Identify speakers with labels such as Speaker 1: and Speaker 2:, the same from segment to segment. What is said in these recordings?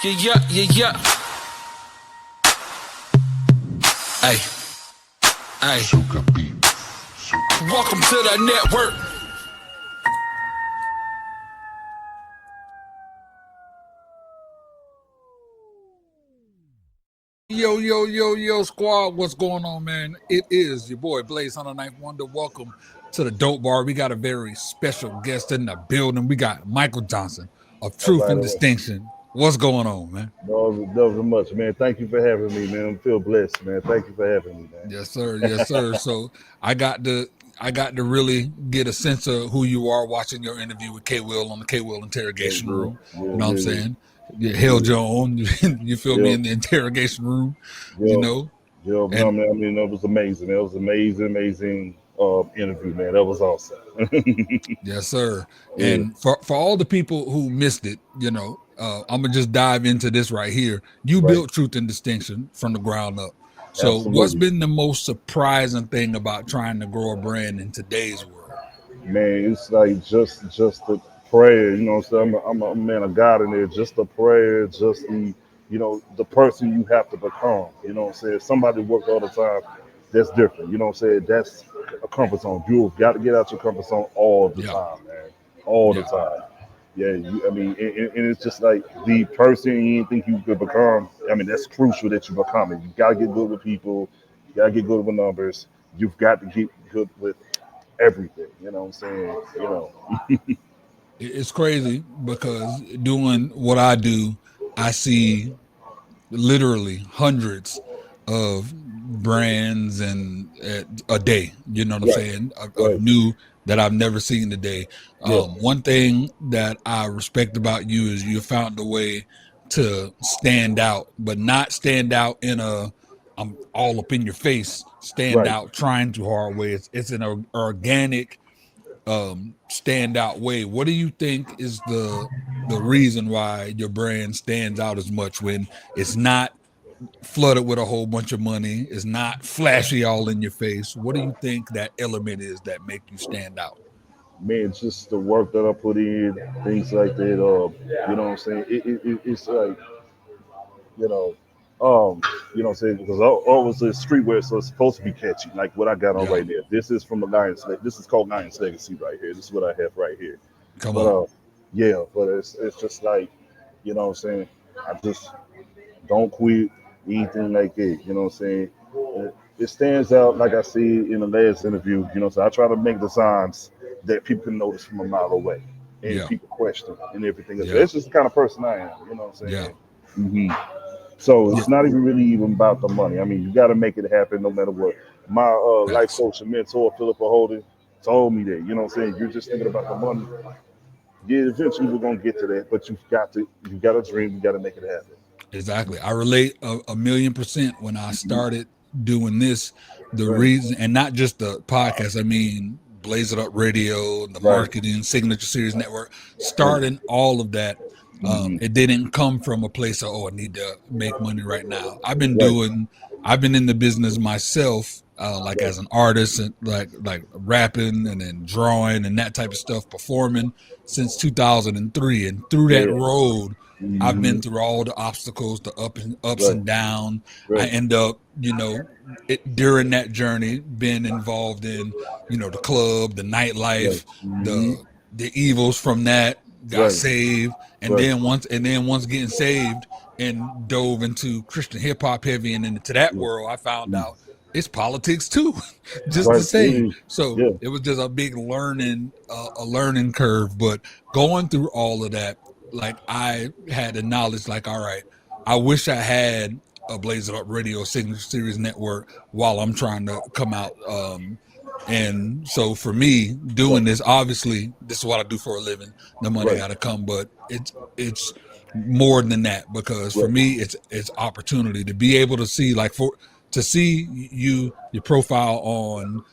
Speaker 1: Yeah. Hey. Welcome to the network. Yo, squad, what's going on, man? It is your boy Blaze on the Ninth Wonder. Welcome to the Dope Bar. We got a very special guest in the building. We got Michael Johnson of Truth and Distinction. What's going on, man?
Speaker 2: No, much, man. Thank you for having me, man. I feel blessed, man. Thank you for having me, man.
Speaker 1: Yes, sir. So I got to really get a sense of who you are watching your interview with K Will on the K Will interrogation room. You know what I'm saying? You held your own. You feel me, in the interrogation room. You know.
Speaker 2: Yeah, man. I mean, that was amazing. That was amazing interview, man. That was awesome.
Speaker 1: Yes, sir. And for all the people who missed it, I'm gonna just dive into this right here. You built Truth and Distinction from the ground up. So what's been the most surprising thing about trying to grow a brand in today's world?
Speaker 2: Man, it's like just the prayer, you know what I'm saying? I'm a man of God in there. Just the prayer, just the person you have to become. You know what I'm saying? If somebody works all the time, that's different. You know what I'm saying? That's a comfort zone. You've got to get out your comfort zone all the time, man. All the time. Yeah, and it's just like the person you didn't think you could become. I mean, that's crucial that you become it. You got to get good with people. You got to get good with numbers. You've got to get good with everything. You know what I'm saying?
Speaker 1: It's crazy because doing what I do, I see literally hundreds of brands and a day, you know what I'm saying, of new that I've never seen today. One thing that I respect about you is you found a way to stand out, but not stand out in a I'm all up in your face, stand out trying too hard way. It's an organic standout way. What do you think is the reason why your brand stands out as much when it's not flooded with a whole bunch of money, it's not flashy all in your face? What do you think that element is that make you stand out?
Speaker 2: Man, just the work that I put in, things like that. You know what I'm saying? It's like, you know, you know what I'm saying? Because I always say streetwear, so it's supposed to be catchy. Like what I got on right there. This is from the Lion's Legacy. This is called Lion's Legacy right here. This is what I have right here. But it's just like, you know what I'm saying? I just don't quit, anything like that. You know what I'm saying? It stands out, like I said in the last interview. You know, so I try to make designs that people can notice from a mile away, and people question and everything. That's just the kind of person I am. You know what I'm saying? So it's not even about the money. I mean, you got to make it happen no matter what. My life coach and mentor, Philippa Holden, told me that. You know what I'm saying? You're just thinking about the money. Yeah, eventually we're gonna get to that, but you got a dream. You got to make it happen.
Speaker 1: Exactly. I relate a 1,000,000% when I started doing this. The reason, and not just the podcast, I mean, Blaze It Up Radio, the marketing, Signature Series Network, starting all of that. It didn't come from a place of, I need to make money right now. I've been in the business myself, like as an artist and like rapping and then drawing and that type of stuff, performing since 2003. And through that road, I've been through all the obstacles, the ups and downs. I end up, during that journey, being involved in, the club, the nightlife, the evils from that. Got saved, and then once getting saved and dove into Christian hip hop heavy and into that world, I found out it's politics too, just the same. So it was just a big learning curve. But going through all of that, like I had the knowledge, like, all right, I wish I had a Blaze It Up Radio Signature Series Network while I'm trying to come out. And so for me doing this, obviously this is what I do for a living. The money got to come, but it's more than that, because for me, it's opportunity to be able to see, to see your profile on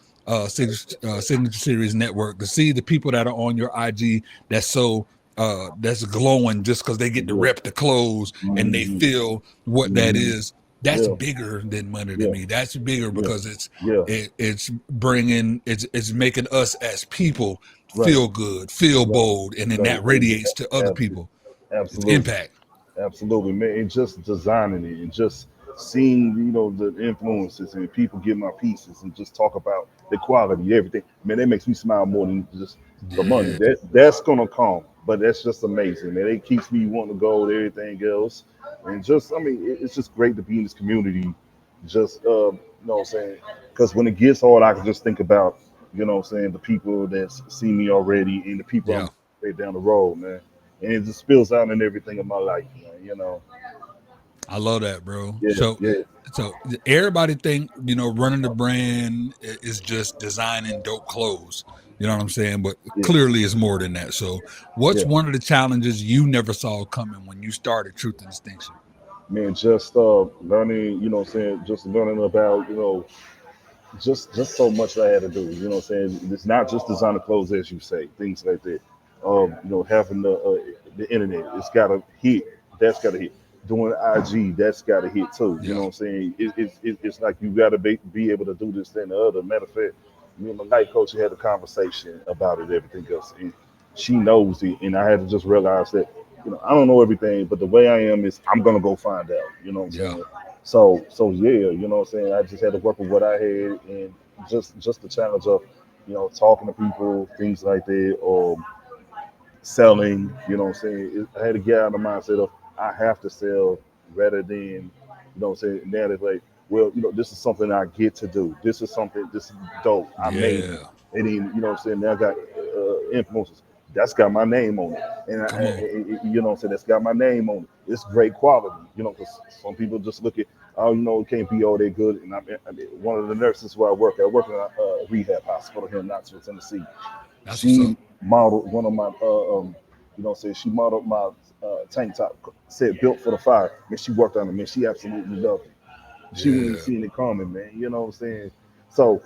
Speaker 1: Signature Series Network, to see the people that are on your IG that's glowing just because they get to rep the clothes and they feel what that is. That's bigger than money to me. That's bigger because it's bringing, it's making us as people feel good, feel bold, and then that radiates to other people.
Speaker 2: Absolutely.
Speaker 1: It's impact.
Speaker 2: Absolutely, man. And just designing it and just seeing, the influences and people get my pieces and just talk about the quality, everything. Man, that makes me smile more than just the money.
Speaker 1: Yeah,
Speaker 2: That's gonna come, but that's just amazing, man. It keeps me wanting to go with everything else, and just, I mean, it's just great to be in this community. Just, what I'm saying, because when it gets hard, I can just think about, what I'm saying, the people that see me already and the people
Speaker 1: yeah.
Speaker 2: I'm right down the road, man, and it just spills out in everything in my life, man.
Speaker 1: I love that, bro.
Speaker 2: Yeah, yeah,
Speaker 1: So everybody think, running the brand is just designing dope clothes. You know what I'm saying? But
Speaker 2: yeah,
Speaker 1: clearly it's more than that. So what's
Speaker 2: yeah.
Speaker 1: one of the challenges you never saw coming when you started Truth and Distinction?
Speaker 2: Man, just learning, what I'm saying, just learning about, just so much I had to do. You know what I'm saying? It's not just designer clothes, as you say, things like that. Having the internet, it's got to hit. That's got to hit. Doing IG, that's got to hit too. You know
Speaker 1: Yeah.
Speaker 2: what I'm saying? It's like you got to be able to do this, then the other. Matter of fact, me and my life coach had a conversation about it, everything else, and she knows it. And I had to just realize that, I don't know everything, but the way I am is I'm gonna go find out. You know what I'm
Speaker 1: Yeah.
Speaker 2: saying? So yeah, you know what I'm saying? I just had to work with what I had, and just the challenge of, talking to people, things like that, or selling, you know what I'm saying? I had to get out of the mindset of I have to sell rather than, what I'm saying, now it's like, well, this is something I get to do. This is dope. I made it.
Speaker 1: Yeah.
Speaker 2: And then, what I'm saying, now I got influencers. That's got my name on it. And,
Speaker 1: Come on.
Speaker 2: you know what I'm saying, that's got my name on it. It's great quality, because some people just look at, oh, it can't be all that good. And I mean, one of the nurses where I work in a rehab hospital here in Knoxville, Tennessee.
Speaker 1: That's what's
Speaker 2: She
Speaker 1: up.
Speaker 2: modeled one of my, she modeled my tank top, said built for the fire. And she worked on it, man. She absolutely loved it. She wouldn't even
Speaker 1: Yeah.
Speaker 2: seen it coming, man. You know what I'm saying? So,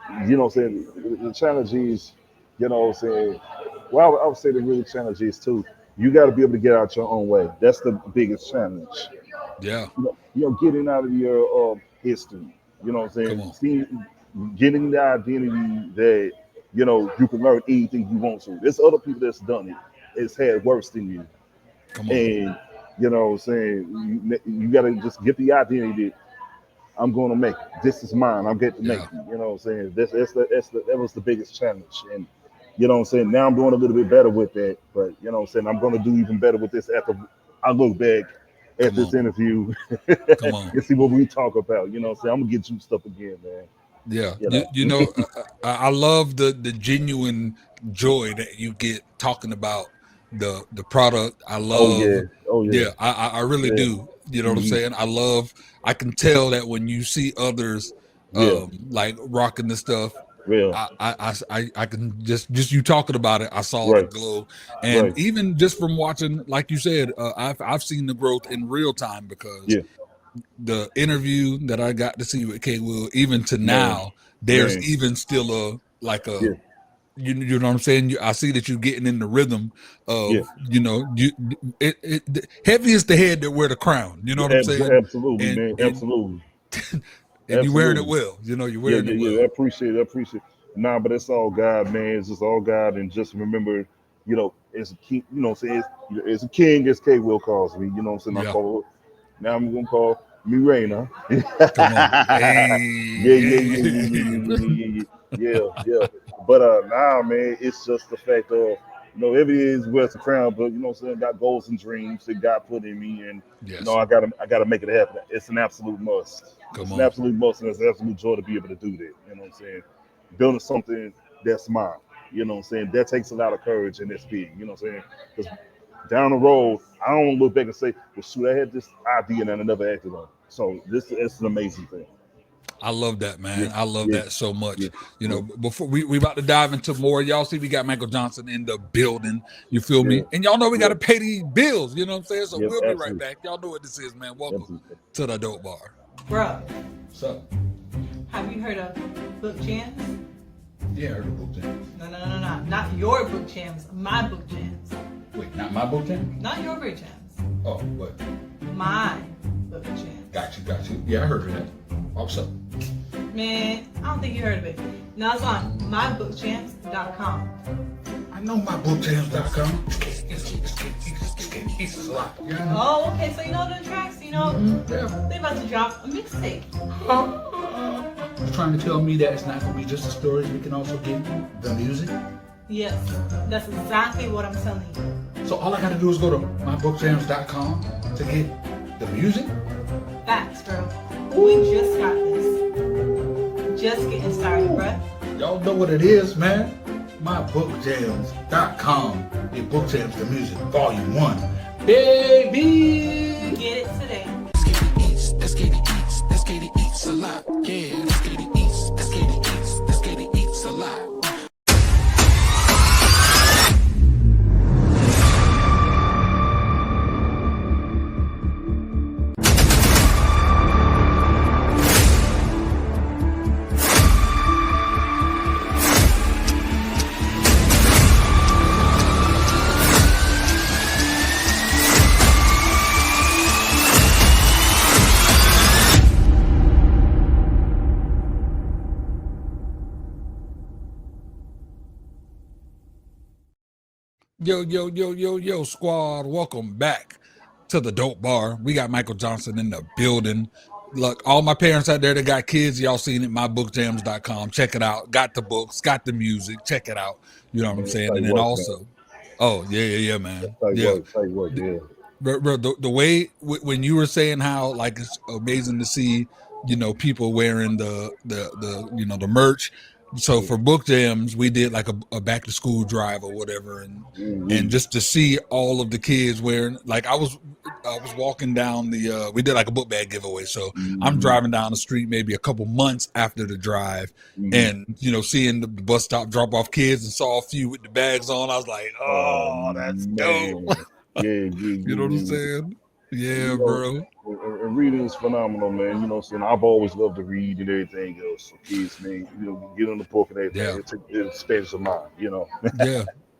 Speaker 2: what I'm saying? The challenge is, what I'm saying? Well, I would say the real challenge is too, you got to be able to get out your own way. That's the biggest challenge.
Speaker 1: Yeah.
Speaker 2: Getting out of your history. You know what I'm
Speaker 1: Come
Speaker 2: saying?
Speaker 1: on.
Speaker 2: Getting the identity that you can learn anything you want to. There's other people that's done it. It's had worse than you,
Speaker 1: Come on.
Speaker 2: and what I'm saying, you got to just get the identity that I'm going to make it. This is mine. I'm getting to make
Speaker 1: Yeah.
Speaker 2: it. You know what I'm saying? That was the biggest challenge, and what I'm saying. Now I'm doing a little bit better with that, but what I'm saying, I'm going to do even better with this after I look back at
Speaker 1: Come
Speaker 2: this
Speaker 1: on.
Speaker 2: interview
Speaker 1: Come on.
Speaker 2: and see what we talk about. You know what I'm saying? I'm gonna get juiced up again, man.
Speaker 1: Yeah,
Speaker 2: You know.
Speaker 1: I love the genuine joy that you get talking about the product. I
Speaker 2: Oh
Speaker 1: love,
Speaker 2: yeah. Oh yeah.
Speaker 1: yeah, I really
Speaker 2: Yeah.
Speaker 1: do. You know what I'm
Speaker 2: Hmm.
Speaker 1: saying? I can tell that when you see others,
Speaker 2: Yeah.
Speaker 1: like rocking the stuff.
Speaker 2: Yeah.
Speaker 1: I can just you talking about it. I saw the
Speaker 2: Right.
Speaker 1: glow, and
Speaker 2: Right.
Speaker 1: even just from watching, like you said, I've seen the growth in real time because
Speaker 2: Yeah.
Speaker 1: the interview that I got to see with K Will, even to
Speaker 2: Man.
Speaker 1: now, there's
Speaker 2: Man.
Speaker 1: even still a like a
Speaker 2: Yeah.
Speaker 1: you know what I'm saying. I see that you're getting in the rhythm
Speaker 2: Yeah.
Speaker 1: of heavy is the head that wear the crown. You know what I'm saying,
Speaker 2: Absolutely,
Speaker 1: and
Speaker 2: man.
Speaker 1: and
Speaker 2: Absolutely.
Speaker 1: and you wearing it
Speaker 2: Absolutely.
Speaker 1: well. You're
Speaker 2: Yeah.
Speaker 1: wearing
Speaker 2: Yeah.
Speaker 1: it
Speaker 2: Yeah. I
Speaker 1: well.
Speaker 2: appreciate it. I appreciate it. Nah, but it's all God, man. It's just all God, and just remember, as a king, what I'm saying, as a king, as K Will calls me. You know what I'm saying? I
Speaker 1: Yeah,
Speaker 2: call her. Now I'm gonna call me Raina.
Speaker 1: come on,
Speaker 2: Yeah,
Speaker 1: hey,
Speaker 2: yeah, yeah, yeah, yeah, yeah,
Speaker 1: hey.
Speaker 2: yeah, yeah, yeah, yeah, yeah. But nah, man, it's just the fact of, every is wears the crown, but what I'm saying, got goals and dreams that God put in me, and
Speaker 1: Yes,
Speaker 2: I gotta make it happen. It's an absolute must.
Speaker 1: come
Speaker 2: It's an
Speaker 1: on.
Speaker 2: absolute must, and it's an absolute joy to be able to do that. You know what I'm saying? Building something that's mine. You know what I'm saying? That takes a lot of courage, and it's big. You know what I'm saying? Because down the road, I don't look back and say, well, shoot, I had this idea and I never acted on it. So it's an amazing thing.
Speaker 1: I love that,
Speaker 2: Yeah,
Speaker 1: man. I love
Speaker 2: yeah,
Speaker 1: that so
Speaker 2: yeah,
Speaker 1: much.
Speaker 2: yeah,
Speaker 1: Before we about to dive into more, y'all see we got Michael Johnson in the building. You feel
Speaker 2: yeah,
Speaker 1: me? And y'all know we got
Speaker 2: yeah,
Speaker 1: to pay these bills. You know what I'm saying? So
Speaker 2: yeah,
Speaker 1: we'll be right
Speaker 2: absolutely,
Speaker 1: back. Y'all know what this is, man. Welcome
Speaker 2: absolutely.
Speaker 1: to the Dope Bar.
Speaker 3: Bro,
Speaker 1: What's up?
Speaker 3: have you heard of book jams?
Speaker 1: Yeah, I heard of book jams.
Speaker 3: No. Not your book jams, my book jams.
Speaker 1: Wait, not my book jam?
Speaker 3: Not your book jams,
Speaker 1: Oh, what?
Speaker 3: my book jams.
Speaker 1: Got you. Yeah, I heard of that. What's up?
Speaker 3: Man, I don't think you heard of it. No, it's on mybookchamps.com.
Speaker 1: I know mybookjams.com. It's a lot. Yeah.
Speaker 3: Oh, okay. So you know the tracks. You know
Speaker 1: Yeah.
Speaker 3: they about to drop a mixtape.
Speaker 1: You're trying to tell me that it's not going to be just the stories, we can also get the music?
Speaker 3: Yes, that's exactly what I'm telling you.
Speaker 1: So all I got to do is go to mybookjams.com to get the music?
Speaker 3: Facts, bro. We just got this. Just getting started, bruh.
Speaker 1: Y'all know what it is, man. mybookjams.com. Your Book Jams, the music, volume 1. Baby!
Speaker 3: Get it today.
Speaker 4: Let's get it eats. Let's get it eats a lot. Yeah, let's get it eats. Let's get it eats. Let's get it eats a lot.
Speaker 1: Yo, squad. Welcome back to the Dope Bar. We got Michael Johnson in the building. Look, all my parents out there that got kids, y'all seen it, mybookjams.com. Check it out. Got the books, got the music. Check it out. You know what I'm saying? And then also, oh, yeah, man. Yeah. Bro, the way when you were saying how like it's amazing to see, you know, people wearing the you know, the merch. So for Book Jams, we did like a back to school drive or whatever, and just to see all of the kids wearing, like I was walking down the we did like a book bag giveaway. So I'm driving down the street maybe a couple months after the drive, and you know, seeing the bus stop drop off kids and saw a few with the bags on, I was like, oh, that's dope. You know what I'm saying? Yeah,
Speaker 2: you know,
Speaker 1: bro.
Speaker 2: And reading is phenomenal, man. You know, so I've always loved to read and everything else. So kids, man, you know, get on the book and everything. It expands your mind, you know.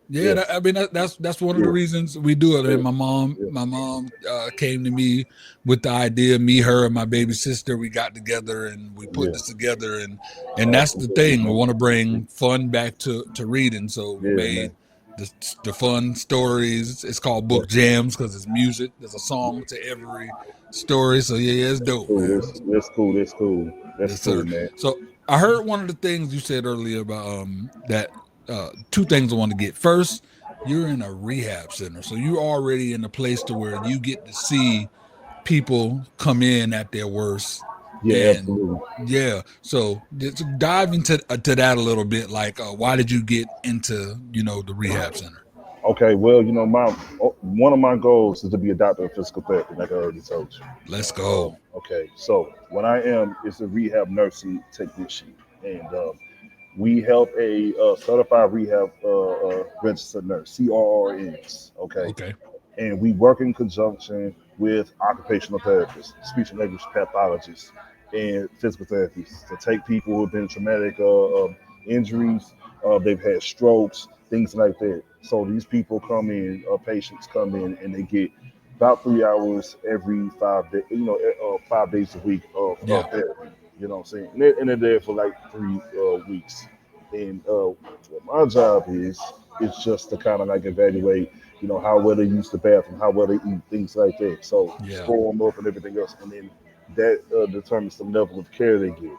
Speaker 1: Yeah. I mean, that's one of the reasons we do it. And my mom came to me with the idea. Me, her, and my baby sister, we got together and we put this together. And that's the thing. We want to bring fun back to reading. So we made the fun stories. It's called Book Jams because it's music. There's a song to every story. So yeah, it's dope. Man.
Speaker 2: That's cool, man.
Speaker 1: So I heard one of the things you said earlier about that two things I want to get. First, you're in a rehab center, so you're already in a place to where you get to see people come in at their worst.
Speaker 2: Absolutely.
Speaker 1: Yeah. So just dive into that a little bit. Like, why did you get into, you know, the rehab center?
Speaker 2: Okay, well, you know, one of my goals is to be a doctor of physical therapy, like I already told you.
Speaker 1: Let's go.
Speaker 2: Okay, so what I am is a rehab nursing technician, and we help a certified rehab registered nurse, CRRNs. Okay. And we work in conjunction with occupational therapists, speech and language pathologists, and physical therapists to take people who've been traumatic injuries, they've had strokes, things like that. So these people come in, patients come in, and they get about 3 hours every 5 days, 5 days a week of therapy. You know what I'm saying? And they're there for like 3 weeks. And what my job is just to kind of like evaluate, you know, how well they use the bathroom, how well they eat, things like that. So score them up and everything else, and then that determines the level of care they get.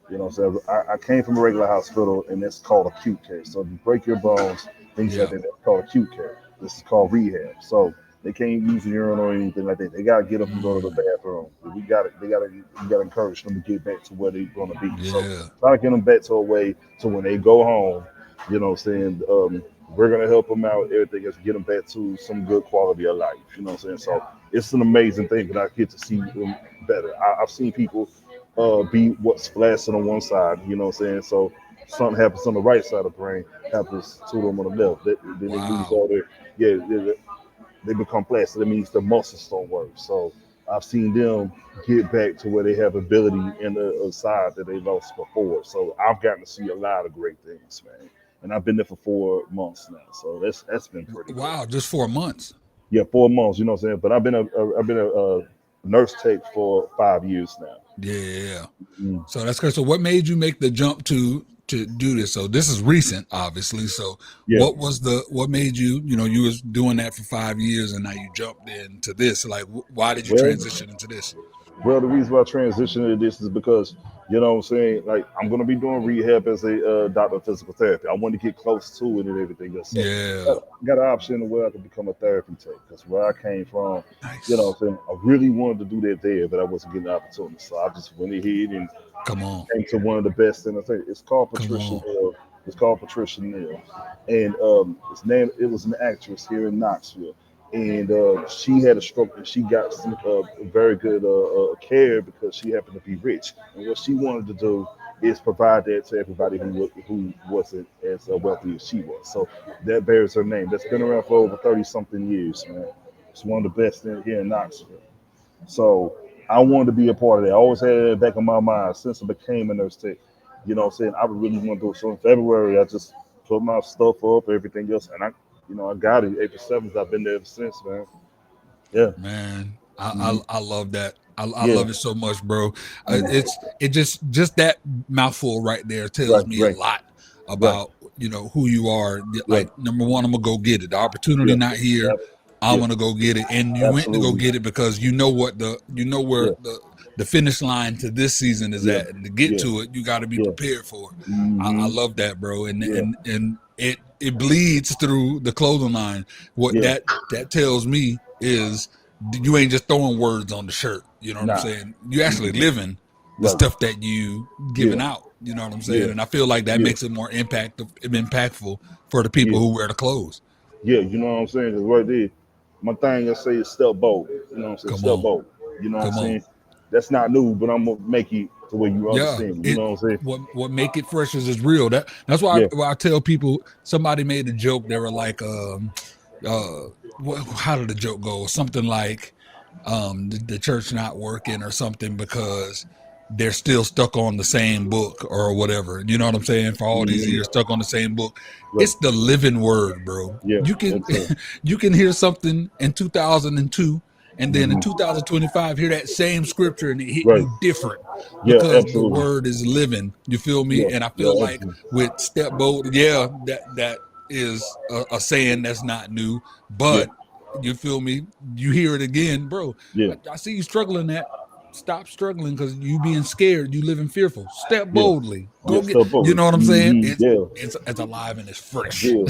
Speaker 2: You know, so I came from a regular hospital, and that's called acute care. So you break your bones, things like that. That's called acute care. This is called rehab. So they can't use the urinal or anything like that. They gotta get up and go to the bathroom. You gotta encourage them to get back to where they're gonna be. So try to get them back to a way to when they go home, you know what I'm saying, we're gonna help them out, everything else, get them back to some good quality of life. You know what I'm saying? So it's an amazing thing that I get to see them better. I've seen people be what's flaccid on one side, you know what I'm saying? So something happens on the right side of the brain, happens to them on the left. Then they lose all their, they become flaccid. That means the muscles don't work. So I've seen them get back to where they have ability in the side that they lost before. So I've gotten to see a lot of great things, man. And I've been there for 4 months now. So that's been pretty good.
Speaker 1: Just 4 months.
Speaker 2: Yeah, 4 months, you know what I'm saying? But I've been a nurse tech for 5 years now.
Speaker 1: Yeah.
Speaker 2: Mm.
Speaker 1: So that's good. So what made you make the jump to do this? So this is recent, obviously. So
Speaker 2: Yeah.
Speaker 1: what made you, you was doing that for 5 years and now you jumped into this? Like, why did you
Speaker 2: Well,
Speaker 1: transition into this?
Speaker 2: Well, the reason why I transitioned to this is because, you know what I'm saying, like, I'm going to be doing rehab as a doctor of physical therapy. I want to get close to it and everything else. So
Speaker 1: Yeah.
Speaker 2: I got an option where I could become a therapy tech, because where I came from,
Speaker 1: Nice.
Speaker 2: you know what I'm saying, I really wanted to do that there, but I wasn't getting the opportunity. So I just went ahead and
Speaker 1: Come on.
Speaker 2: came to one of the best in the thing. It's called
Speaker 1: Come
Speaker 2: Patricia
Speaker 1: on.
Speaker 2: Neal. It's called Patricia Neal. And it was an actress here in Knoxville. And she had a stroke, and she got some very good care because she happened to be rich. And what she wanted to do is provide that to everybody who wasn't as wealthy as she was. So that bears her name. That's been around for over 30 something years, man. It's one of the best here in Knoxville. So I wanted to be a part of that. I always had it in the back of my mind since I became a nurse tech. You know what I'm saying? I really want to do it. So in February, I just put my stuff up, everything else, and I got it. April 7th, I've been there ever since, man. Yeah.
Speaker 1: Man, I love that. I
Speaker 2: Yeah.
Speaker 1: love it so much, bro. It just that mouthful right there tells me a lot about who you are. Like, number one, I'm gonna go get it. The opportunity not here. I'm gonna go get it. And you went to go get it because you know where the finish line to this season is at, and to get to it, you got to be prepared for it. I love that, bro. And it bleeds through the clothing line. What that tells me is you ain't just throwing words on the shirt. You know what I'm saying? You actually living the stuff that you giving out. You know what I'm saying? And I feel like that makes it more impactful for the people who wear the clothes.
Speaker 2: Yeah, you know what I'm saying? Because right there, my thing I say is step bold. You know what I'm saying? Step bold. You know what I'm saying? That's not new, but I'm gonna make it the way you understand. You know what I'm saying?
Speaker 1: What make it fresh is real. That's why I tell people. Somebody made a joke. They were like, how did the joke go? Something like, the church not working or something because they're still stuck on the same book or whatever. You know what I'm saying? For all these years, stuck on the same book. It's the living word, bro.
Speaker 2: Yeah,
Speaker 1: you can hear something in 2002. And then in 2025, hear that same scripture and it hit you different because the word is living. You feel me? And I feel like with step bold, that is a saying that's not new, but you feel me? You hear it again, bro. I see you struggling that. Stop struggling because you being scared. You living fearful. Step boldly. Go get. You know what I'm saying? It's alive and it's fresh.
Speaker 2: You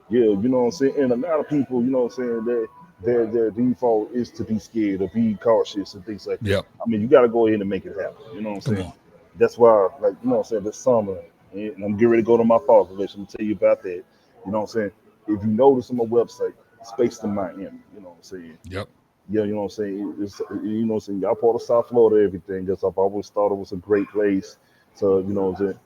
Speaker 2: know what I'm saying? And a lot of people, you know what I'm saying, their default is to be scared or be cautious and things like that. I mean, you got to go ahead and make it happen. You know what I'm saying? That's why, like, you know what I'm saying, this summer, and I'm getting ready to go to my fall collection to tell you about that. You know what I'm saying? If you notice on my website, it's based in Miami. You know what I'm saying?
Speaker 1: Yep.
Speaker 2: Yeah, you know what I'm saying? It's, you know what I'm saying? Y'all part of South Florida, everything. Because I've always thought it was a great place to, you know what I'm saying?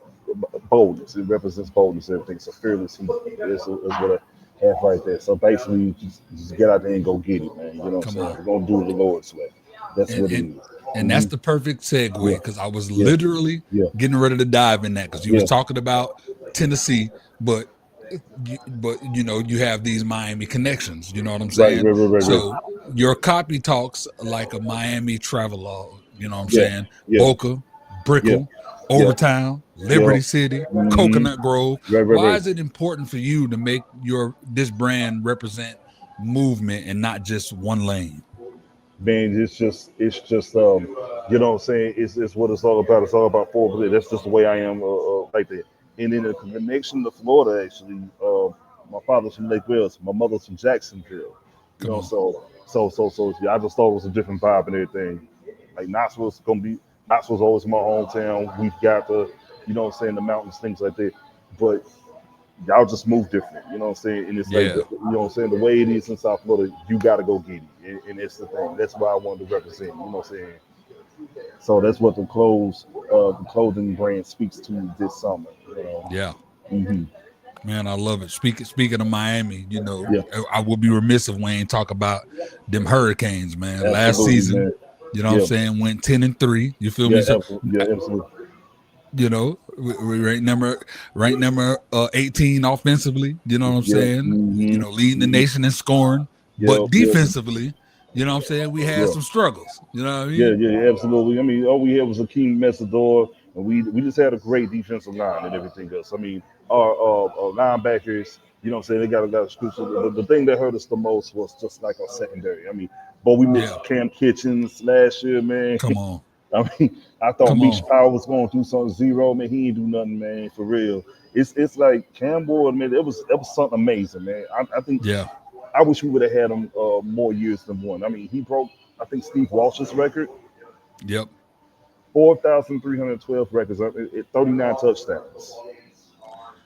Speaker 2: Boldness. It represents boldness and everything. So fearless. That's what I have right there. So basically, you just get out there and go get it, man. You know what I'm saying? We're going to do it the Lord's way. That's what it is.
Speaker 1: And that's the perfect segue because I was literally getting ready to dive in that because you was talking about Tennessee, but you know, you have these Miami connections. You know what I'm saying?
Speaker 2: Right.
Speaker 1: So your copy talks like a Miami travelogue. You know what I'm saying? Boca, Brickell, Overtown, Liberty City, Coconut Grove. Why is it important for you to make this brand represent movement and not just one lane?
Speaker 2: Man, it's just you know what I'm saying? It's what it's all about. It's all about forward. That's just the way I am like that. And then the connection to Florida, actually, my father's from Lake Wales, my mother's from Jacksonville. You know, so I just thought it was a different vibe and everything. Like Knoxville's always my hometown. We've got the, you know what I'm saying, the mountains, things like that. But y'all just move different, you know what I'm saying? And it's like, you know what I'm saying, the way it is in South Florida, you got to go get it. And it's the thing. That's why I wanted to represent, you know what I'm saying? So that's what the clothing brand speaks to this summer. You know?
Speaker 1: Yeah. Man, I love it. Speaking of Miami, you know, I would be remiss if we ain't talk about them Hurricanes, man. Absolutely, last season, man. You know what I'm saying, went 10-3. You feel me? So,
Speaker 2: absolutely.
Speaker 1: You know, we ranked number 18 offensively. You know what I'm saying? You know, leading the nation in scoring, but defensively, You know what I'm saying? We had some struggles. You know what I
Speaker 2: Yeah,
Speaker 1: mean?
Speaker 2: yeah, absolutely. I mean, all we had was Akeem Messador, and we just had a great defensive line and everything else. I mean, our linebackers, you know what I'm saying, they got a lot of screws. The thing that hurt us the most was just like our secondary. I mean, but we missed Cam Kitchens last year, man.
Speaker 1: Come on.
Speaker 2: I mean, I thought
Speaker 1: Come
Speaker 2: Meach
Speaker 1: on.
Speaker 2: Powell was going through something zero, man. He ain't do nothing, man, for real. It's like Cam Ward, man, it was something amazing, man. I think I wish we would have had him more years than one. I mean, he broke, I think, Steve Walsh's record.
Speaker 1: Yep.
Speaker 2: 4,312 records, 39 touchdowns.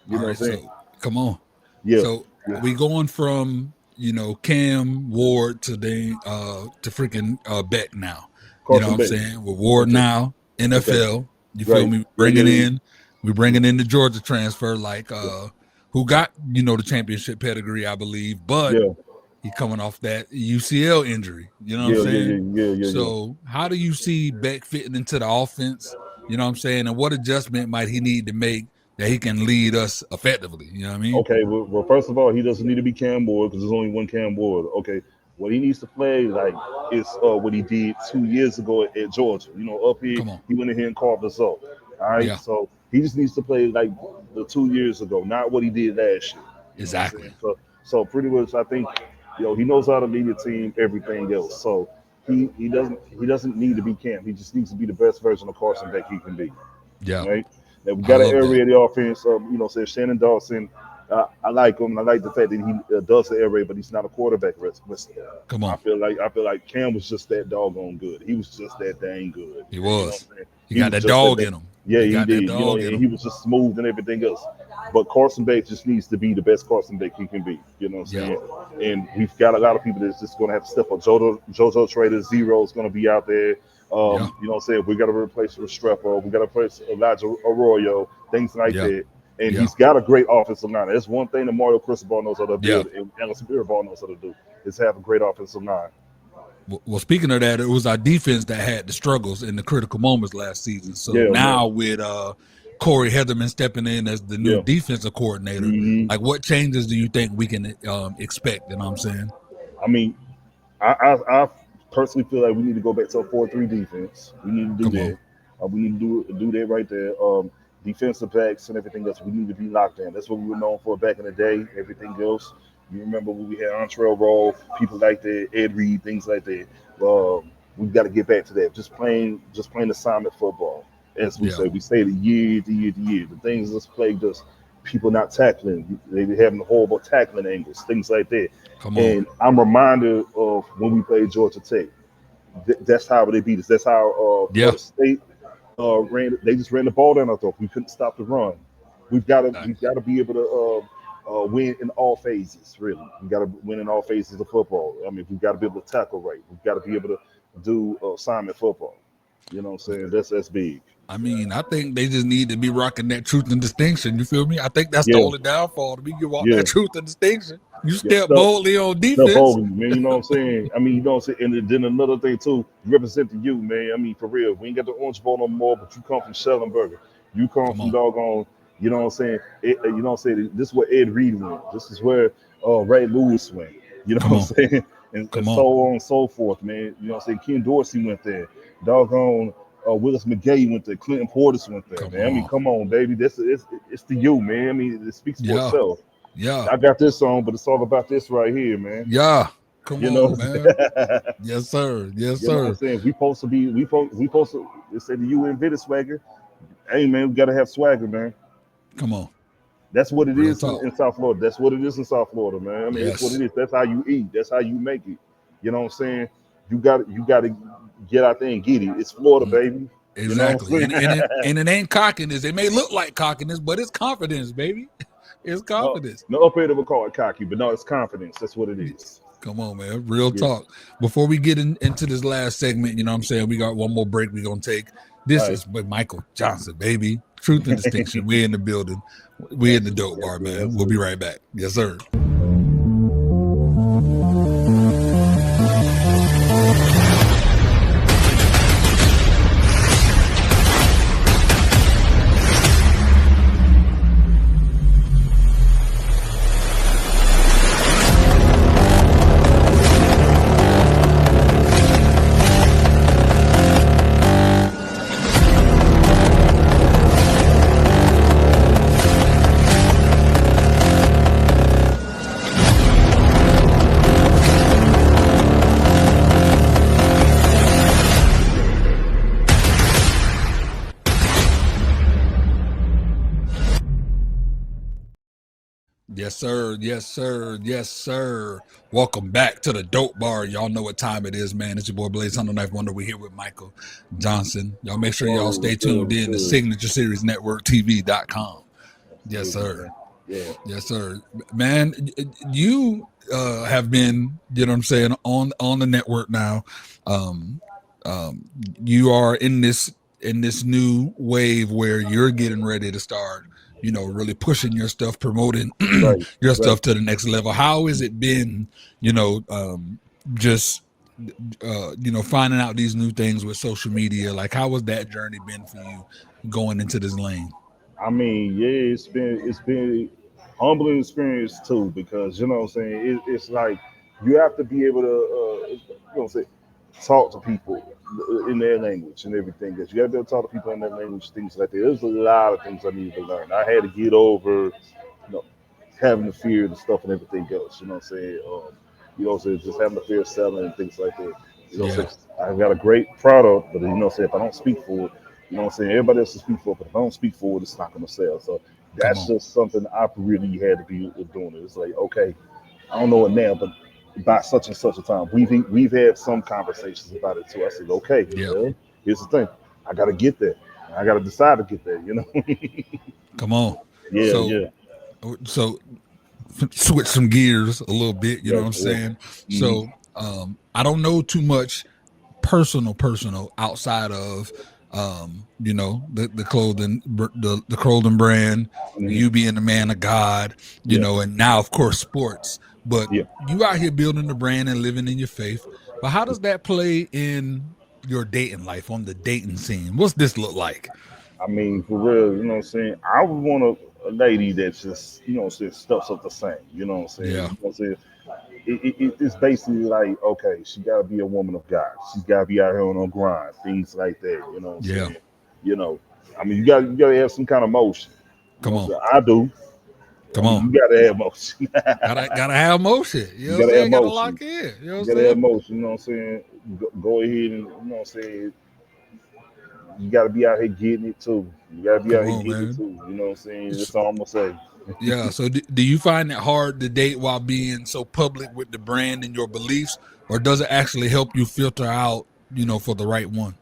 Speaker 2: You know what I'm saying?
Speaker 1: So, come on.
Speaker 2: Yeah.
Speaker 1: So we going from, you know, Cam Ward to freaking Beck now.
Speaker 2: Carson
Speaker 1: you know what
Speaker 2: Beck.
Speaker 1: I'm saying? With Ward now, NFL. You feel me? We bringing in the Georgia transfer, like who got, you know, the championship pedigree, I believe, but he coming off that UCL injury. You know what I'm saying?
Speaker 2: Yeah.
Speaker 1: So how do you see Beck fitting into the offense? You know what I'm saying? And what adjustment might he need to make that he can lead us effectively? You know what I mean?
Speaker 2: Okay, well, first of all, he doesn't need to be Cam Ward because there's only one Cam Ward. Okay, what he needs to play like is what he did 2 years ago at Georgia. You know, up here, he went in here and carved us up. All right, so he just needs to play like the 2 years ago, not what he did last year.
Speaker 1: Exactly.
Speaker 2: So pretty much, I think, you know, he knows how to lead a team, everything else. So he doesn't need to be Cam. He just needs to be the best version of Carson Beck he can be.
Speaker 1: Yeah.
Speaker 2: Right. Now we got to aerate the offense. You know, say Shannon Dawson. I like him. I like the fact that he does the air raid, but he's not a quarterback whisperer.
Speaker 1: Come on.
Speaker 2: I feel like Cam was just that doggone good. He was just that dang good.
Speaker 1: He was.
Speaker 2: You know
Speaker 1: he got that dog in him.
Speaker 2: Yeah, he did. You know, and he was just smooth and everything else. But Carson Beck just needs to be the best Carson Beck he can be. You know what I'm saying? And we've got a lot of people that's just going to have to step up. JoJo Trader Zero is going to be out there. You know what I'm saying? We got to replace Restrepo. We got to replace Elijah Arroyo, things like that. And he's got a great offensive line. That's one thing that Mario Cristobal knows how to build, and Alex Mirabal knows how to do, is have a great offensive line.
Speaker 1: Well, speaking of that, it was our defense that had the struggles in the critical moments last season. So now with Corey Heatherman stepping in as the new defensive coordinator, like what changes do you think we can expect? You know what I'm saying?
Speaker 2: I mean, I personally feel like we need to go back to a 4-3 defense. We need to do that. We need to do that right there. Defensive backs and everything else, we need to be locked in. That's what we were known for back in the day. Everything else, you remember when we had Entrepreneurship Roll, people like that, Ed Reed, things like that. We've got to get back to that. Just playing assignment football, as we say. We say it year to year to year. The things that's plagued us, people not tackling. They be having horrible tackling angles, things like that. And I'm reminded of when we played Georgia Tech. That's how they beat us. That's how Florida State they just ran the ball down our throat. We couldn't stop the run. We've got to be able to win in all phases. Really, we got to win in all phases of football. I mean, we've got to be able to tackle right. We've got to be able to do assignment football. You know what I'm saying? That's big.
Speaker 1: I mean, I think they just need to be rocking that truth and distinction. You feel me? I think that's the only downfall to be you walk that truth and distinction. You step boldly on defense.
Speaker 2: Step boldly, man. You know what I'm saying? I mean, you know what I'm saying? And then another thing too, you represent the you, man. I mean, for real. We ain't got the Orange Bowl no more, but you come from Schellenberger. You come from doggone, you know what I'm saying? You know what I'm saying? This is where Ed Reed went. This is where Ray Lewis went. You know what I'm saying? And so on and so forth, man. You know what I'm saying? Ken Dorsey went there. Doggone Willis McGay went there. Clinton Portis went there, man. I mean, come on, baby. It's the you, man. I mean, it speaks for itself. Yeah, I got this song, but it's all about this right here, man.
Speaker 1: Yeah, come on, man. Yes, sir. Yes, sir.
Speaker 2: You know what I'm saying? We supposed to. They say the you invented swagger. Hey, man, we gotta have swagger, man.
Speaker 1: Come on.
Speaker 2: That's what it is in South Florida. That's what it is in South Florida, man. I mean, that's what it is. That's how you eat. That's how you make it. You know what I'm saying? You got to get out there and get it. It's Florida, baby.
Speaker 1: Exactly. You know and it ain't cockiness. It may look like cockiness, but it's confidence, baby. It's confidence.
Speaker 2: No up here would call it cocky, but no, it's confidence. That's what it is.
Speaker 1: Come on, man. Real talk. Before we get into this last segment, you know what I'm saying? We got one more break we're going to take. This is with Michael Johnson, baby. Truth and distinction. We in the building. We in the dope bar, man. We'll be right back. Yes, sir. Yes, sir. Yes, sir. Yes, sir. Welcome back to the Dope Bar. Y'all know what time it is, man. It's your boy Blaze Hunter Knife Wonder. We're here with Michael Johnson. Y'all make sure y'all stay tuned in to Signature Series Network TV.com. Yes, sir.
Speaker 2: Yeah.
Speaker 1: Yes, sir. Man, you have been, you know what I'm saying, on the network now. You are in this new wave where you're getting ready to start, you know, really pushing your stuff, promoting your stuff to the next level. How has it been, you know, just you know, finding out these new things with social media? Like, how has that journey been for you going into this lane?
Speaker 2: I mean, yeah, it's been humbling experience too, because you know what I'm saying. It's like you have to be able to, you know, say, talk to people in their language and everything. That you got to be able to talk to people in their language, things like that. There's a lot of things I need to learn. I had to get over, you know, having the fear and stuff and everything else. You know what I'm saying? You know what I'm saying? Just having the fear of selling and things like that. You know what I'm saying? I've got a great product, but you know what I'm saying? If I don't speak for it, you know what I'm saying? Everybody else will speak for it, but if I don't speak for it, it's not going to sell. So that's just something I really had to be doing. It's like, okay, I don't know it now, but by such and such a time, we've had some conversations about it too. I said, okay, well, here's the thing. I got to get there. I got to decide to get there, you know?
Speaker 1: Come on.
Speaker 2: Yeah.
Speaker 1: So switch some gears a little bit, you know what I'm saying? So I don't know too much personal outside of you know, the clothing brand, you being the man of God, you know, and now of course sports. But you out here building the brand and living in your faith. But how does that play in your dating life, on the dating scene? What's this look like?
Speaker 2: I mean, for real, you know what I'm saying? I would want a lady that's just, you know what I'm saying, stuff's up the same. You know what I'm saying?
Speaker 1: Yeah.
Speaker 2: You know what I'm saying? It's basically like, okay, she got to be a woman of God. She's got to be out here on her grind, things like that. You know what I'm saying? You know, I mean, you got to have some kind of motion.
Speaker 1: Come on.
Speaker 2: I do.
Speaker 1: Come on.
Speaker 2: You got to have motion.
Speaker 1: gotta have motion. You know what I'm saying? Gotta lock in. You know what I'm saying?
Speaker 2: Gotta have motion. You know what I'm saying? Go ahead and, you know what I'm saying? You got to be out here getting it too. You got to be out here getting it too. You know what I'm saying? That's all I'm going to say.
Speaker 1: Yeah. So do you find it hard to date while being so public with the brand and your beliefs, or does it actually help you filter out, you know, for the right one?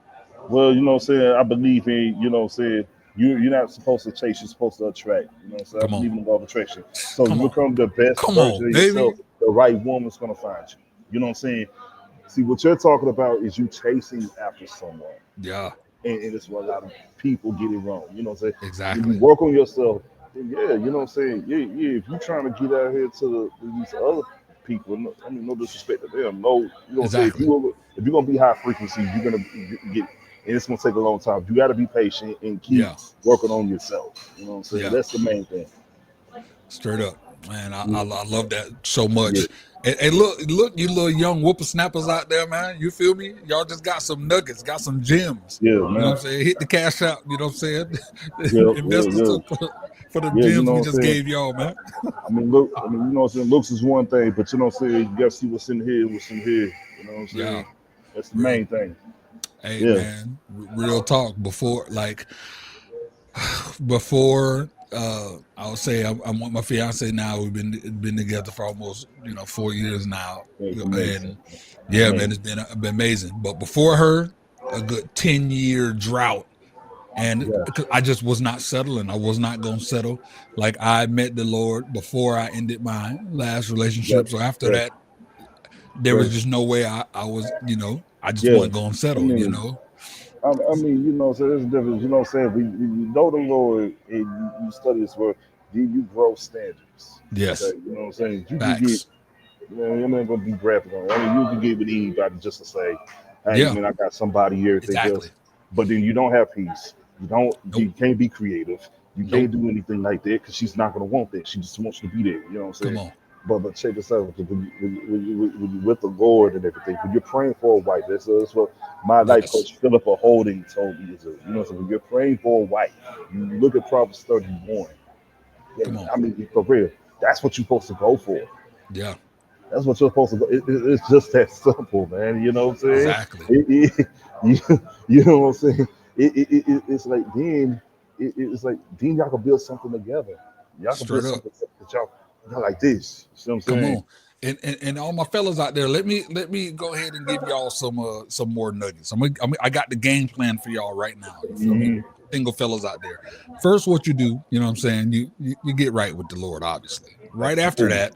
Speaker 2: Well, you know what I'm saying? I believe in, you know what I'm saying, you're not supposed to chase, you're supposed to attract. You know what I'm saying? I believe in law of attraction. So you become the best version of yourself, the right woman's going to find you. You know what I'm saying? See, what you're talking about is you chasing after someone.
Speaker 1: Yeah.
Speaker 2: And it's where a lot of people get it wrong. You know what I'm saying?
Speaker 1: Exactly.
Speaker 2: When you work on yourself, yeah, you know what I'm saying? Yeah. If you're trying to get out here to these other people, I mean, no disrespect to them. No, you know what I'm saying? If you're going to be high frequency, you're going to get, and it's going to take a long time. You got to be patient and keep working on yourself. You know what I'm saying? That's the main thing.
Speaker 1: Straight up. Man, I love that so much. And look, you little young whippersnappers out there, man. You feel me? Y'all just got some nuggets, got some gems.
Speaker 2: Yeah, man.
Speaker 1: You know what I'm saying? Hit the cash out, you know what I'm saying? Investors for the gems, you know, we just gave y'all, man.
Speaker 2: I mean, look, you know what I'm saying? Looks is one thing, but you know what I'm saying? You got to see what's in here, what's in here. You know what I'm saying? That's the main thing.
Speaker 1: Hey, man, real talk. Before I would say I'm with my fiance now. We've been together for almost 4 years now, and man, it's been amazing. But before her, a good 10-year drought, and I just was not settling. I was not gonna settle. Like, I met the Lord before I ended my last relationship, so after that, there was just no way I was, I just wasn't gonna settle.
Speaker 2: I mean, you know, so there's a difference. You know what I'm saying? When you know the Lord and you study His word, you grow standards.
Speaker 1: Yes.
Speaker 2: Okay? You know what I'm saying? You can get, you're not going to be graphic on. I mean, you can get with anybody just to say, hey, man, I got somebody here. Else. But then you don't have peace. You can't be creative. You can't do anything like that because she's not going to want that. She just wants to be there. You know what I'm saying?
Speaker 1: Come on.
Speaker 2: But check this out. When you're with the Lord and everything, when you're praying for a wife, that's what my life coach Philippa Holding told me. So when you're praying for a wife, you look at Proverbs 31. I mean, for real, that's what you're supposed to go for.
Speaker 1: Yeah.
Speaker 2: That's what you're supposed to go. It's just that simple, man. You know what I'm saying?
Speaker 1: Exactly.
Speaker 2: You know what I'm saying? It's like then, it's like then y'all can build something together. Y'all can build something that y'all. not like this. See what I'm
Speaker 1: Come
Speaker 2: saying?
Speaker 1: on. And all my fellas out there, let me go ahead and give y'all some more nuggets. I got the game plan for y'all right now. You feel me? Single fellas out there. First, what you do, you know what I'm saying? You get right with the Lord, obviously. Right after that,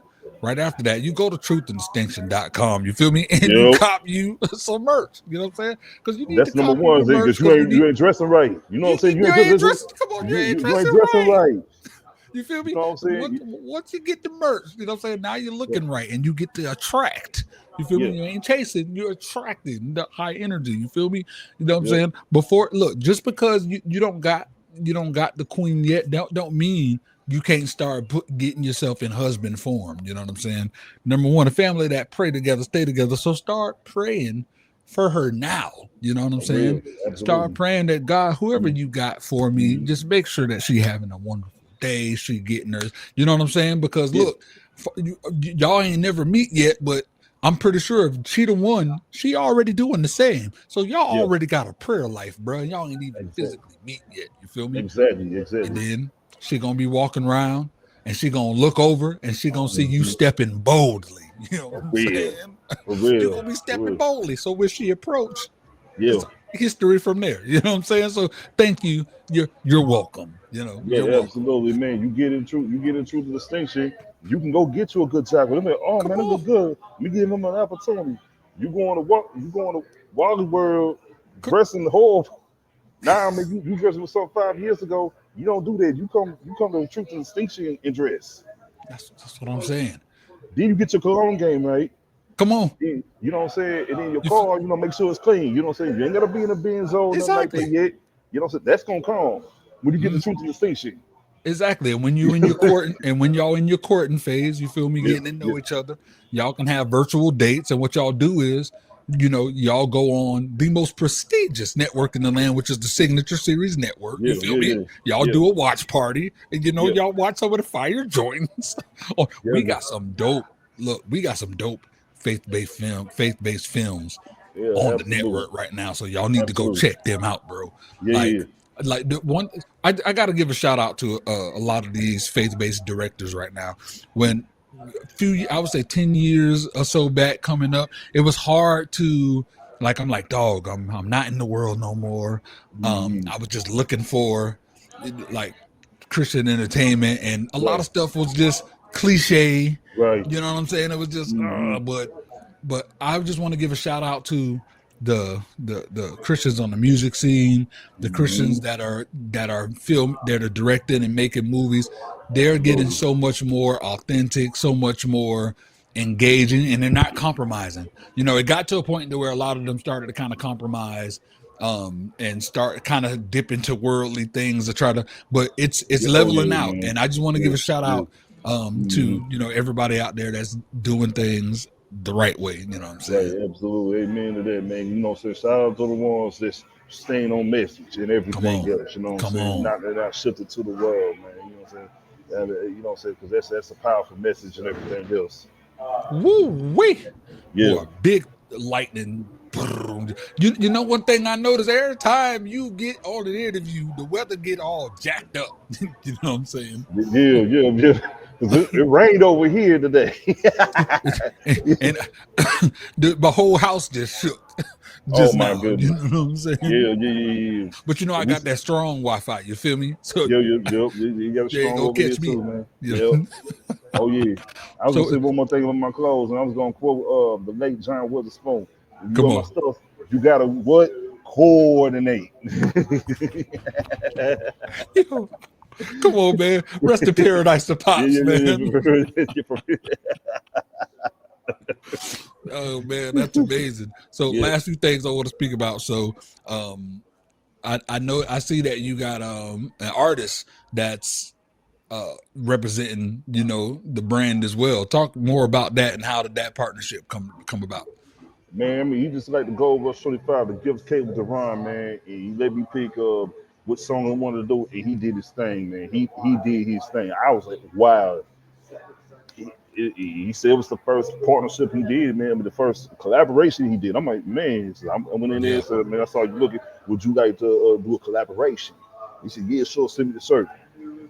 Speaker 1: you go to truthandistinction.com. You feel me? And you cop you some merch. You know what I'm saying? Because you need to
Speaker 2: That's number
Speaker 1: cop you
Speaker 2: one
Speaker 1: the
Speaker 2: thing,
Speaker 1: merch.
Speaker 2: because you ain't dressing right. You know what I'm saying?
Speaker 1: You ain't dressing. Come on, you ain't
Speaker 2: you ain't
Speaker 1: dressing
Speaker 2: dressing
Speaker 1: right.
Speaker 2: right.
Speaker 1: You feel me?
Speaker 2: You know what I'm saying?
Speaker 1: Once you get the merch, you know what I'm saying? Now you're looking right and you get to attract. You feel me? You ain't chasing, you're attracting the high energy. You feel me? You know what I'm saying? Just because you don't got the queen yet, don't mean you can't start getting yourself in husband form. You know what I'm saying? Number one, a family that pray together, stay together. So start praying for her now. You know what I'm saying? Start praying that God, whoever you got for me, just make sure that she having a wonderful day. She getting her, you know what I'm saying? Because look, y'all ain't never meet yet, but I'm pretty sure if she the one, she already doing the same. So y'all already got a prayer life, bro. Y'all ain't even physically meet yet. You feel me?
Speaker 2: Exactly.
Speaker 1: And then she gonna be walking around and she gonna look over and she gonna see you stepping boldly. You know what I'm saying?
Speaker 2: For real.
Speaker 1: You're gonna be stepping boldly. So when she approach,
Speaker 2: Yeah.
Speaker 1: it's history from there. You know what I'm saying? So thank you. You're welcome. You know,
Speaker 2: Yeah,
Speaker 1: you're welcome.
Speaker 2: absolutely, man. You get into the distinction. You can go get you a good tackle. Like, oh man, it look good. Let me give him an opportunity. You going to Wally World dressing the whole. Now, man, you dressing with something 5 years ago. You don't do that. You come to the truth and distinction and dress.
Speaker 1: That's what I'm saying.
Speaker 2: Then you get your cologne game right.
Speaker 1: Come on.
Speaker 2: Then, you know what I'm saying? And then your car, make sure it's clean. You know what I'm saying? You ain't gotta be in a Benzo, nothing like that yet. You know what I'm saying? That's gonna come when you get the truth and distinction.
Speaker 1: Exactly. And when you in your courting and when y'all in your courting phase, you feel me, getting to know each other, y'all can have virtual dates. And what y'all do is, y'all go on the most prestigious network in the land, which is the Signature Series Network. You feel me? Y'all do a watch party and y'all watch some of the fire joints. We got some dope. Look, we got some dope faith-based films on the network right now. So y'all need to go check them out, bro. Like the one, I got to give a shout out to a lot of these faith-based directors right now. When I would say 10 years or so back coming up, it was hard to I'm like, dog, I'm not in the world no more. I was just looking for like Christian entertainment, and a lot of stuff was just cliche.
Speaker 2: Right.
Speaker 1: You know what I'm saying? It was just, but I just want to give a shout out to the Christians on the music scene, the Christians that are directing and making movies. They're getting so much more authentic, so much more engaging, and they're not compromising. It got to a point to where a lot of them started to kind of compromise and start kind of dip into worldly things to try to, but it's leveling out. And I just want to give a shout out to everybody out there that's doing things the right way. You know what I'm saying?
Speaker 2: Right, absolutely. Amen to that, man. So shout out to the ones that's staying on message and everything else. You know what I'm saying? Not shifted to the world, man. You know what I'm saying? And, you know what I'm saying? Because that's a powerful message and everything else.
Speaker 1: Woo wee!
Speaker 2: Yeah.
Speaker 1: Boy, big lightning. You know one thing I notice every time you get on an interview, the weather get all jacked up. You know what I'm saying?
Speaker 2: Yeah. It rained over here today.
Speaker 1: and my whole house just shook.
Speaker 2: Oh my goodness.
Speaker 1: You know what I'm saying?
Speaker 2: Yeah.
Speaker 1: But I got that strong Wi-Fi. You feel me? So
Speaker 2: you got a strong over here too, man.
Speaker 1: Yeah.
Speaker 2: Oh yeah. I was gonna say one more thing about my clothes, and I was gonna quote the late John Witherspoon. If you want my stuff, you gotta what? Coordinate.
Speaker 1: Come on, man. Rest in paradise to Pops, man. Oh man, that's amazing. So last few things I want to speak about. So I know I see that you got an artist that's representing the brand as well. Talk more about that and how did that partnership come about?
Speaker 2: Man, I mean, he just like the Gold Rush 25, the gift cable to Ron, man. And he let me pick what song I wanted to do, and he did his thing, man. He did his thing. I was like, wow. He said it was the first partnership he did, man. I mean, the first collaboration he did. I'm like, man. So I went in there and said, man, I saw you looking. Would you like to do a collaboration? He said, yeah, sure. Send me the shirt.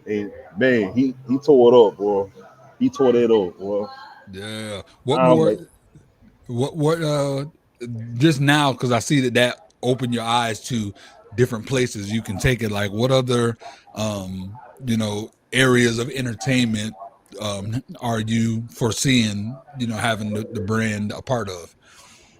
Speaker 2: And man, he tore it up, boy. He tore that up. Well,
Speaker 1: Yeah.
Speaker 2: I
Speaker 1: What
Speaker 2: don't
Speaker 1: more?
Speaker 2: know.
Speaker 1: What just now, because I see that opened your eyes to different places you can take it. Like, what other areas of entertainment are you foreseeing having the brand a part of?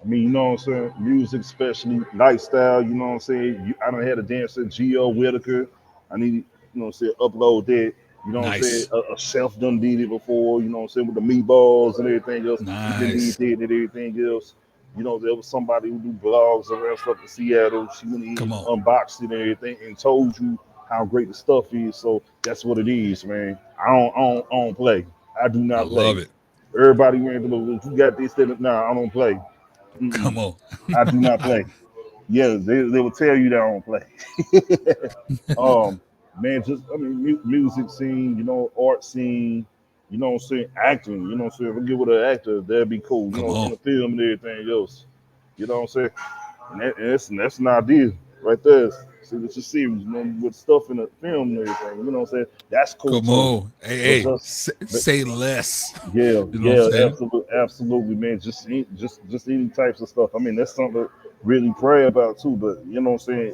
Speaker 2: I mean, you know what I'm saying? Music, especially lifestyle, you know what I'm saying? I done had a dancer, Geo Whitaker. I need, you know what I'm saying, upload that. You know what I'm saying?
Speaker 1: Nice.
Speaker 2: A chef done did it before, you know what I'm saying, with the meatballs and everything else. He done did
Speaker 1: Nice.
Speaker 2: that and everything else. You know, there was somebody who do blogs around stuff in Seattle. She went in,
Speaker 1: Come on.
Speaker 2: unboxed it and everything and told you how great the stuff is. So that's what it is, man. I don't play. I do
Speaker 1: I
Speaker 2: not
Speaker 1: love
Speaker 2: play.
Speaker 1: it.
Speaker 2: Everybody ran to the, you got this, that, nah, I don't play.
Speaker 1: Come
Speaker 2: Mm-mm.
Speaker 1: on.
Speaker 2: I do not play. Yeah, they will tell you that I don't play. Man, just I mean, music scene, you know, art scene, you know what I'm saying, acting, you know what I'm saying. If I get with an actor, that'd be cool, you
Speaker 1: Come
Speaker 2: know, in
Speaker 1: on.
Speaker 2: the film and everything else. You know what I'm saying? And that's an idea right there. See, it's a series, you know, with stuff in the film and everything. You know what I'm saying? That's cool
Speaker 1: Come
Speaker 2: too.
Speaker 1: on.
Speaker 2: But
Speaker 1: Hey,
Speaker 2: just
Speaker 1: say less.
Speaker 2: yeah,
Speaker 1: You know what I'm
Speaker 2: yeah,
Speaker 1: saying?
Speaker 2: absolutely, man. Just any types of stuff. I mean, that's something to really pray about too. But you know what I'm saying?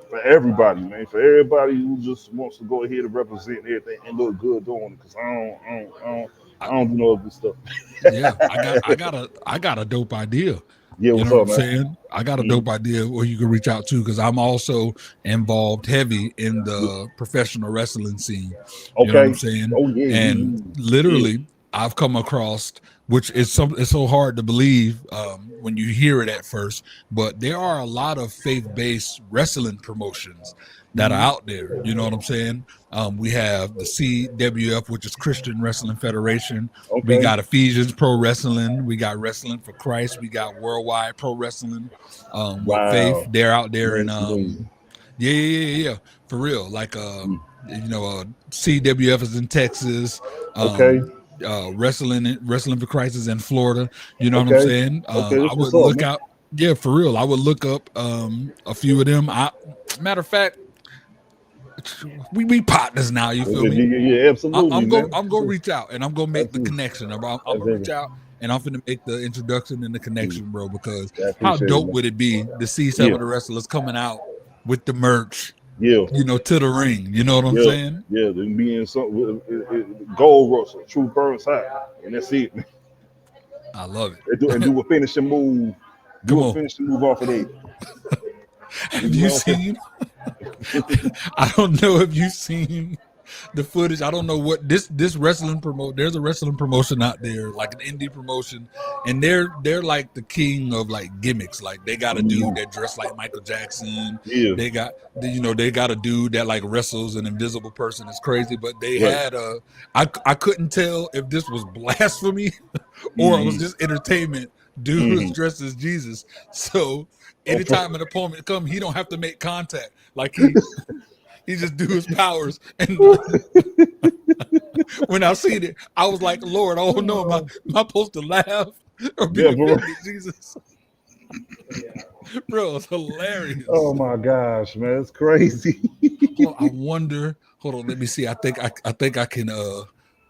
Speaker 2: For everybody, man. For everybody who just wants to go ahead and represent everything and look good doing it. Because I don't do no of this stuff.
Speaker 1: Yeah, I got a dope idea.
Speaker 2: Yeah,
Speaker 1: You
Speaker 2: what's
Speaker 1: know what
Speaker 2: up,
Speaker 1: I'm
Speaker 2: man?
Speaker 1: saying? I got a
Speaker 2: Mhm.
Speaker 1: dope idea where you can reach out to, because I'm also involved heavy in
Speaker 2: Yeah.
Speaker 1: the professional wrestling scene. You know what I'm
Speaker 2: Okay.
Speaker 1: saying?
Speaker 2: Oh yeah,
Speaker 1: And
Speaker 2: yeah.
Speaker 1: literally, I've come across, which is it's so hard to believe when you hear it at first, but there are a lot of faith-based wrestling promotions that are
Speaker 2: Mhm.
Speaker 1: out there. You know what I'm saying? We have the CWF, which is Christian Wrestling Federation. We
Speaker 2: Okay.
Speaker 1: got Ephesians Pro Wrestling. We got Wrestling for Christ. We got Worldwide Pro Wrestling with Faith.
Speaker 2: Wow.
Speaker 1: They're out there, and
Speaker 2: Amazing.
Speaker 1: yeah, for real. Like CWF is in Texas.
Speaker 2: Okay.
Speaker 1: Wrestling for Christ is in Florida. You know what I'm
Speaker 2: Okay.
Speaker 1: saying?
Speaker 2: Okay.
Speaker 1: I
Speaker 2: That's what's
Speaker 1: would
Speaker 2: up,
Speaker 1: look
Speaker 2: man.
Speaker 1: out. Yeah, for real. I would look up a few of them. Matter of fact, we partners now. You feel me?
Speaker 2: Yeah, absolutely, man.
Speaker 1: I'm gonna reach out and I'm gonna make the
Speaker 2: Absolutely.
Speaker 1: connection. I'm gonna reach
Speaker 2: Absolutely.
Speaker 1: out and I'm gonna make the introduction and the
Speaker 2: Mm.
Speaker 1: connection, bro. Because
Speaker 2: I
Speaker 1: how
Speaker 2: appreciate it,
Speaker 1: dope
Speaker 2: man.
Speaker 1: would it be to see some
Speaker 2: Yeah.
Speaker 1: of the wrestlers coming out with the merch,
Speaker 2: Yeah.
Speaker 1: to the ring? You know what I'm
Speaker 2: Yeah.
Speaker 1: saying?
Speaker 2: Yeah. They be in some gold rush, true burn side, and that's it.
Speaker 1: I love
Speaker 2: They do a finishing move. Do
Speaker 1: Come
Speaker 2: a
Speaker 1: on.
Speaker 2: finishing move off of that.
Speaker 1: Have
Speaker 2: You
Speaker 1: you
Speaker 2: know what I'm
Speaker 1: seen? I don't know if you've seen the footage. I don't know what this wrestling promote. There's a wrestling promotion out there, like an indie promotion, and they're like the king of like gimmicks. Like they got a dude
Speaker 2: saying?
Speaker 1: that dressed like Michael Jackson.
Speaker 2: Yeah.
Speaker 1: They got a dude that like wrestles an invisible person. It's crazy, but they
Speaker 2: Right.
Speaker 1: had I couldn't tell if this was blasphemy or it was
Speaker 2: Mm-hmm.
Speaker 1: just entertainment. Dude was
Speaker 2: Mm-hmm.
Speaker 1: dressed as Jesus, so
Speaker 2: Okay.
Speaker 1: anytime an opponent come, he don't have to make contact. Like he just do his powers. And when I seen it, I was like, Lord, oh no, am I supposed to laugh or be
Speaker 2: Yeah, bro.
Speaker 1: offended, Jesus? Bro, it's
Speaker 2: Oh
Speaker 1: hilarious.
Speaker 2: my gosh, man, it's crazy.
Speaker 1: Hold on, I wonder. Hold on, let me see. I think I can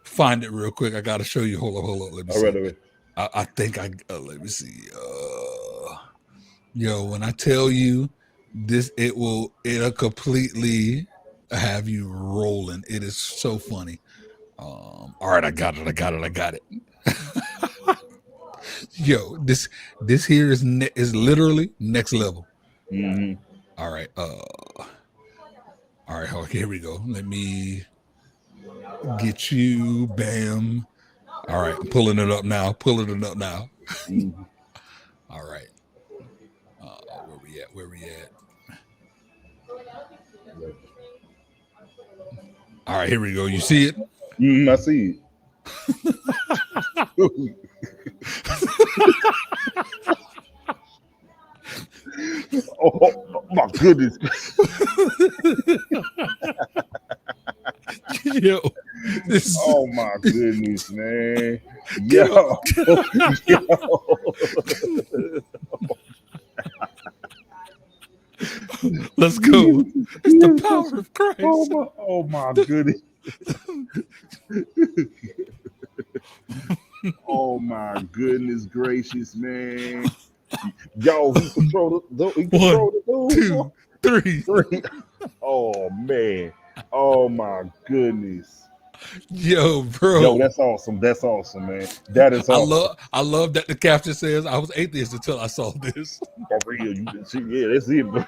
Speaker 1: find it real quick. I gotta show you. Hold on. Let me
Speaker 2: All right,
Speaker 1: see.
Speaker 2: all right.
Speaker 1: I think let me see. Yo, when I tell you this, it'll completely have you rolling. It is so funny. All right, I got it. Yo, this here is literally next level.
Speaker 2: Mm-hmm.
Speaker 1: All right, okay, here we go. Let me get you, bam. All right, I'm pulling it up now.
Speaker 2: Mm-hmm.
Speaker 1: All right, where we at? All right, here we go. You see it?
Speaker 2: I see it. Oh my goodness.
Speaker 1: Yo, this
Speaker 2: Oh my goodness, man.
Speaker 1: get up.
Speaker 2: Yo. Yo.
Speaker 1: Let's go. It's the power of Christ.
Speaker 2: Oh my goodness. Oh my goodness gracious, man. Yo, he controlled the dude.
Speaker 1: 2, 3.
Speaker 2: Three. Oh man. Oh my goodness.
Speaker 1: Yo, bro.
Speaker 2: Yo, that's awesome. That's awesome, man. That is awesome.
Speaker 1: I love that the caption says I was atheist until I saw this.
Speaker 2: For real, you can see, yeah, that's it. Bro.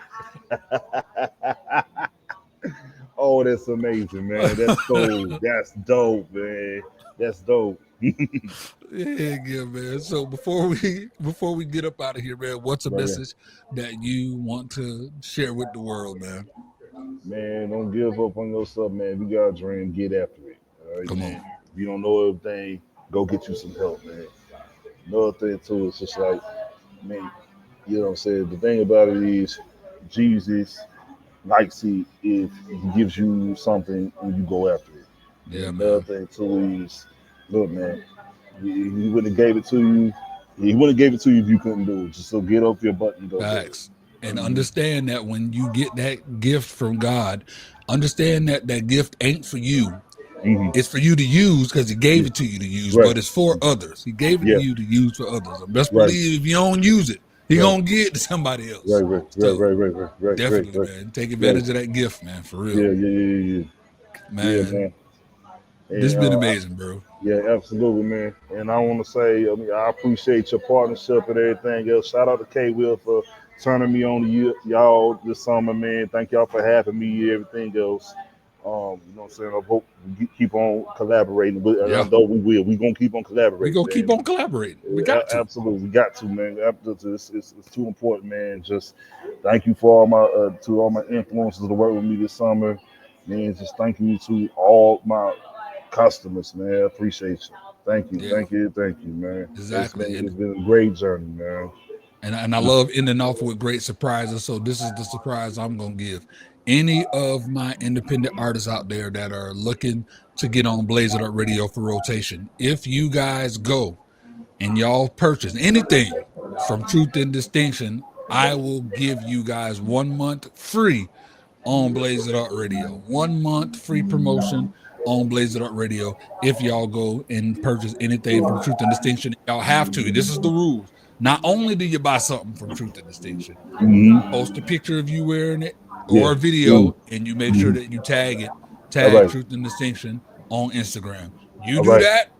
Speaker 2: Oh, that's amazing, man. That's dope. That's dope, man. That's dope.
Speaker 1: Yeah, man. So before we get up out of here, man, what's a message that you want to share with the world, man?
Speaker 2: Man, don't give up on yourself, man. If you got a dream, get after it. All right,
Speaker 1: Come
Speaker 2: man.
Speaker 1: on.
Speaker 2: If you don't know everything, go get you some help, man. Another thing too is just like, man, you know what I'm saying? The thing about it is Jesus likes it if he gives you something and you go after it.
Speaker 1: Yeah,
Speaker 2: And
Speaker 1: man.
Speaker 2: another thing too is, look, man, he wouldn't have gave it to you. He wouldn't have gave it to you if you couldn't do it. Just so get up your butt and go.
Speaker 1: Facts. And understand that when you get that gift from God, understand that that gift ain't for you.
Speaker 2: Mm-hmm.
Speaker 1: It's for you to use because he gave it to you to use, but it's for others. He gave it to you to use for others. And best believe if you don't use it, he gonna give it to somebody else.
Speaker 2: Right.
Speaker 1: Definitely, man. Take advantage of that gift, man, for real.
Speaker 2: Yeah.
Speaker 1: Man,
Speaker 2: Yeah, man.
Speaker 1: This has been amazing, bro.
Speaker 2: Yeah, absolutely, man. And I want to say, I appreciate your partnership and everything else. Shout out to K-Will for turning me on to y'all this summer, man. Thank y'all for having me, everything else. You know what I'm saying? I hope we keep on collaborating. I know we will. We're going to keep on collaborating.
Speaker 1: We're going to keep on collaborating. We got to.
Speaker 2: Absolutely. We got to, man. It's too important, man. Just thank you for all my influences to work with me this summer. Man, just thank you to all my customers, man. I appreciate you. Thank you, man.
Speaker 1: Exactly.
Speaker 2: It's been a great journey, man.
Speaker 1: And I love ending off with great surprises. So this is the surprise I'm going to give. Any of my independent artists out there that are looking to get on Blaze It Up Radio for rotation, if you guys go and y'all purchase anything from Truth and Distinction, I will give you guys 1 month free on Blaze It Up Radio. 1 month free promotion on Blaze It Up Radio if y'all go and purchase anything from Truth and Distinction. Y'all have to. This is the rules. Not only do you buy something from Truth and Distinction, post a picture of you wearing it or a video, and you make sure that you tag Truth and Distinction on Instagram. You do that,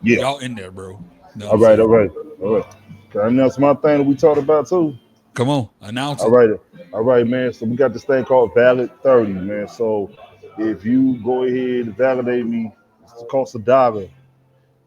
Speaker 1: y'all in there, bro.
Speaker 2: All right. Can I announce my thing that we talked about too?
Speaker 1: Come on, announce it.
Speaker 2: All right, man. So we got this thing called Valid 30, man. So if you go ahead and validate me, it's cost $1.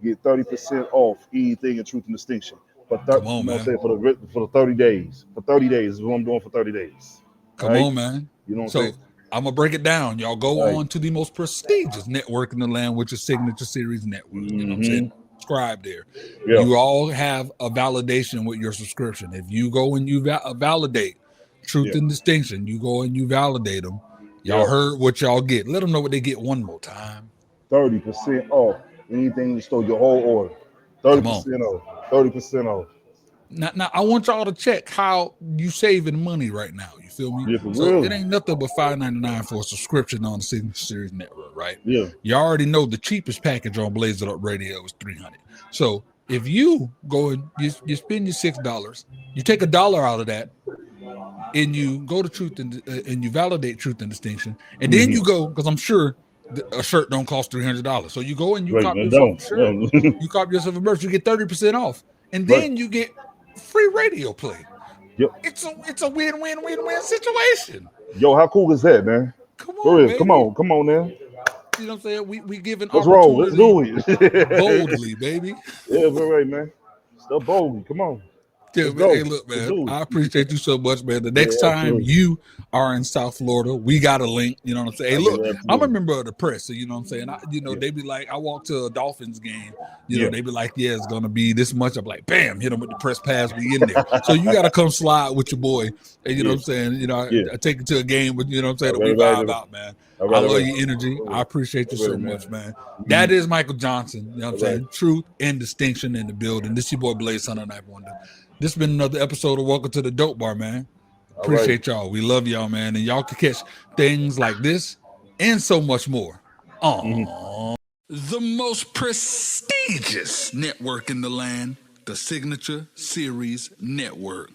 Speaker 2: You get 30% off anything in Truth and Distinction.
Speaker 1: Come on, man.
Speaker 2: For the 30 days. For 30 days is what I'm doing for 30 days.
Speaker 1: Come on, man.
Speaker 2: You know what
Speaker 1: I'm
Speaker 2: saying?
Speaker 1: I'm going to break it down. Y'all go on to the most prestigious network in the land, which is Signature Series Network. You know what I'm saying? Subscribe there. Yeah. You all have a validation with your subscription. If you go and you validate Truth and Distinction, you go and you validate them. Y'all heard what y'all get. Let them know what they get one more time.
Speaker 2: 30% off anything in the store, your whole order. 30% off. 30% off.
Speaker 1: Now, I want y'all to check how you saving money right now. You feel me?
Speaker 2: Yeah, for
Speaker 1: so
Speaker 2: real.
Speaker 1: It ain't nothing but $5.99 for a subscription on the Signature Series Network, right?
Speaker 2: Yeah.
Speaker 1: You already know the cheapest package on Blaze It Up Radio is $300. So if you go and you spend your $6, you take $1 out of that, and you go to Truth and you validate Truth and Distinction, and then you go, because I'm sure a shirt don't cost $300. So you go and you cop yourself a shirt, you cop yourself a merch, you get 30% off, and then you get free radio play.
Speaker 2: Yep.
Speaker 1: It's a win-win-win-win situation.
Speaker 2: Yo, how cool is that, man?
Speaker 1: Come on, baby.
Speaker 2: Come on now.
Speaker 1: You know what I'm saying? We giving
Speaker 2: Let's roll. Let's do it.
Speaker 1: Boldly, baby.
Speaker 2: Yeah, all right, man. Still boldly. Come on.
Speaker 1: Yeah, man. Hey, look, man, I appreciate you so much, man. The next time you are in South Florida, we got a link. You know what I'm saying? Hey, look, I'm a member of the press, so you know what I'm saying? They be like, I walk to a Dolphins game, you know, they be like, yeah, it's going to be this much. I'm like, bam, hit them with the press pass. We in there. So you got to come slide with your boy. And you know what I'm saying? You know, I take you to a game, but you know what I'm saying? That we vibe out, man. I love your energy. I appreciate you so much, man. That is Michael Johnson. You know what I'm saying? Truth and Distinction in the building. This is your boy Blaze, Son of Knife Wonder. This has been another episode of Welcome to the Dope Bar, man. Appreciate y'all. We love y'all, man. And y'all can catch things like this and so much more. the most prestigious network in the land, the Signature Series Network.